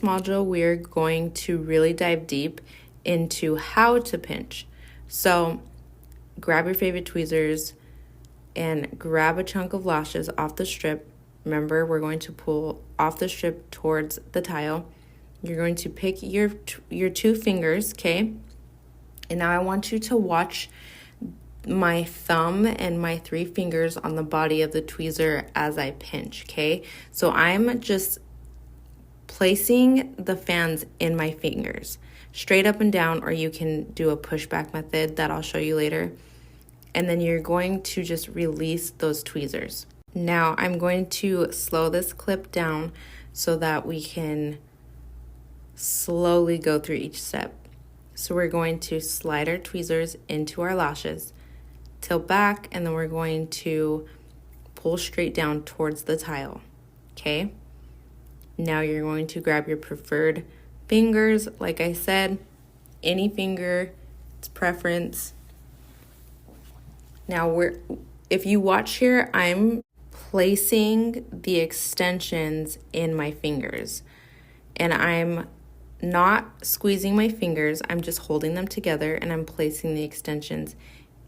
Module, we're going to really dive deep into how to pinch. So grab your favorite tweezers and grab a chunk of lashes off the strip. Remember, we're going to pull off the strip towards the tile. You're going to pick your 2 fingers, okay? And now I want you to watch my thumb and my 3 fingers on the body of the tweezer as I pinch, okay? So I'm just placing the fans in my fingers, straight up and down, or you can do a pushback method that I'll show you later. And then you're going to just release those tweezers. Now I'm going to slow this clip down so that we can slowly go through each step. So we're going to slide our tweezers into our lashes, tilt back, and then we're going to pull straight down towards the tile, okay? Now you're going to grab your preferred fingers. Like I said, any finger, it's preference. Now if you watch here, I'm placing the extensions in my fingers, and I'm not squeezing my fingers. I'm just holding them together and I'm placing the extensions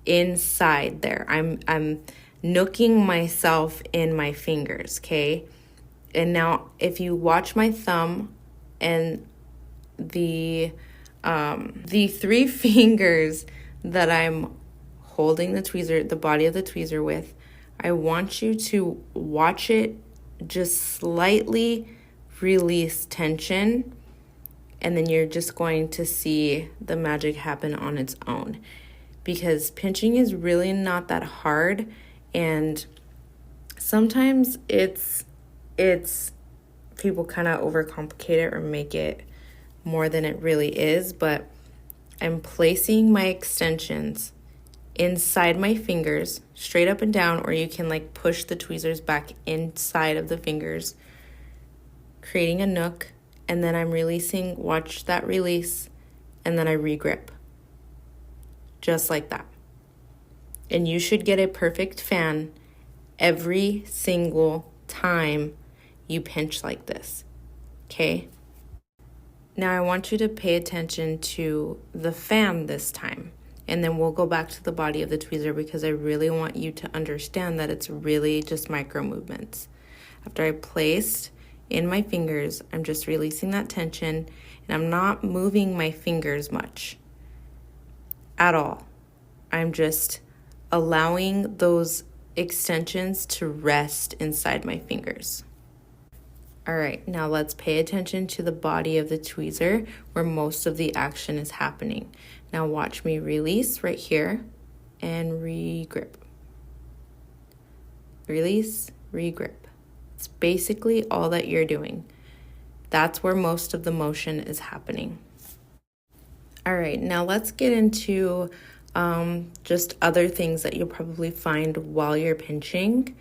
inside there. I'm nooking myself in my fingers, okay? And now if you watch my thumb and the 3 fingers that I'm holding the tweezer, the body of the tweezer with, I want you to watch it just slightly release tension, and then you're just going to see the magic happen on its own. Because pinching is really not that hard, and sometimes it's people kind of overcomplicate it or make it more than it really is, but I'm placing my extensions inside my fingers, straight up and down, or you can like push the tweezers back inside of the fingers, creating a nook, and then I'm releasing. Watch that release, and then I regrip. Just like that. And you should get a perfect fan every single time you pinch like this, okay? Now I want you to pay attention to the fan this time, and then we'll go back to the body of the tweezer because I really want you to understand that it's really just micro movements. After I placed in my fingers, I'm just releasing that tension, and I'm not moving my fingers much at all. I'm just allowing those extensions to rest inside my fingers. All right, now let's pay attention to the body of the tweezer where most of the action is happening. Now watch me release right here and regrip. Release, regrip. It's basically all that you're doing. That's where most of the motion is happening. All right, now let's get into just other things that you'll probably find while you're pinching.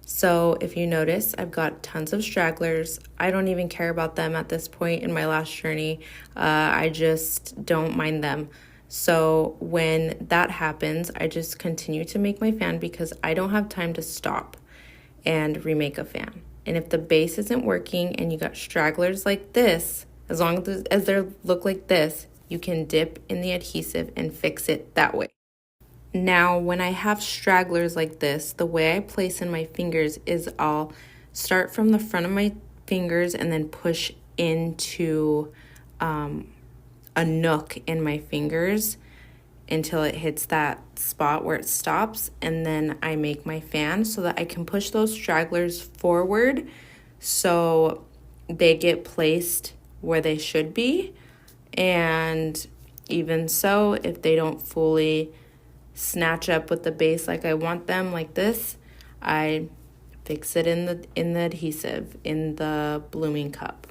So if you notice, I've got tons of stragglers. I don't even care about them at this point in my lash journey. I just don't mind them. So when that happens, I just continue to make my fan because I don't have time to stop and remake a fan. And if the base isn't working and you got stragglers like this, as long as they look like this, you can dip in the adhesive and fix it that way. Now, when I have stragglers like this, the way I place in my fingers is I'll start from the front of my fingers and then push into a nook in my fingers until it hits that spot where it stops, and then I make my fan so that I can push those stragglers forward so they get placed where they should be. And even so, if they don't fully snatch up with the base like I want them, like this, I fix it in the adhesive in the blooming cup.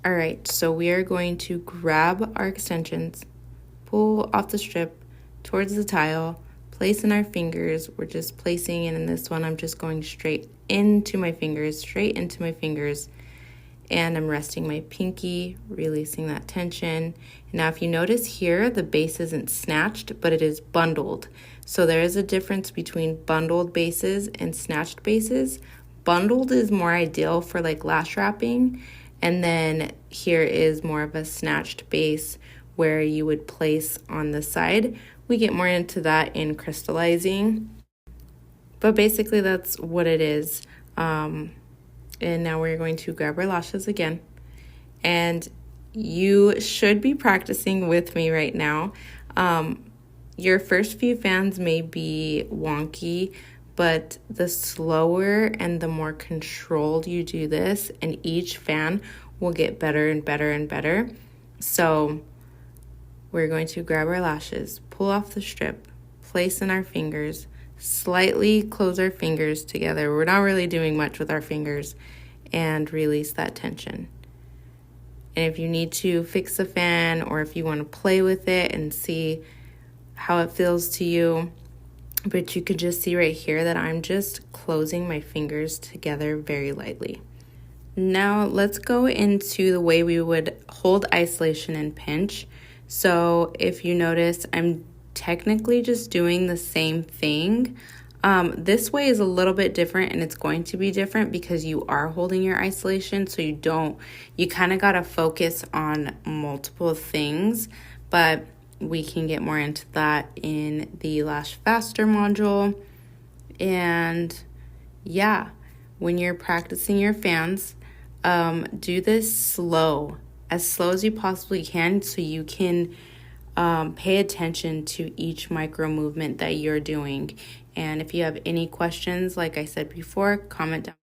All right, so we are going to grab our extensions, pull off the strip towards the tile, place in our fingers. We're just placing it in this one. I'm just going straight into my fingers, and I'm resting my pinky, releasing that tension. Now, if you notice here, the base isn't snatched, but it is bundled. So there is a difference between bundled bases and snatched bases. Bundled is more ideal for like lash wrapping. And then here is more of a snatched base where you would place on the side. We get more into that in crystallizing, but basically that's what it is. And now we're going to grab our lashes again. And you should be practicing with me right now. Your first few fans may be wonky, but the slower and the more controlled you do this, and each fan will get better and better and better. So we're going to grab our lashes, pull off the strip, place in our fingers, slightly close our fingers together. We're not really doing much with our fingers, and release that tension. And if you need to fix a fan, or if you want to play with it and see how it feels to you, but you could just see right here that I'm just closing my fingers together very lightly. Now let's go into the way we would hold isolation and pinch. So if you notice, I'm technically just doing the same thing. This way is a little bit different, and it's going to be different because you are holding your isolation, so you kind of got to focus on multiple things, but we can get more into that in the Lash Faster module. And yeah, when you're practicing your fans, do this as slow as you possibly can, so you can pay attention to each micro movement that you're doing. And if you have any questions, like I said before, comment down.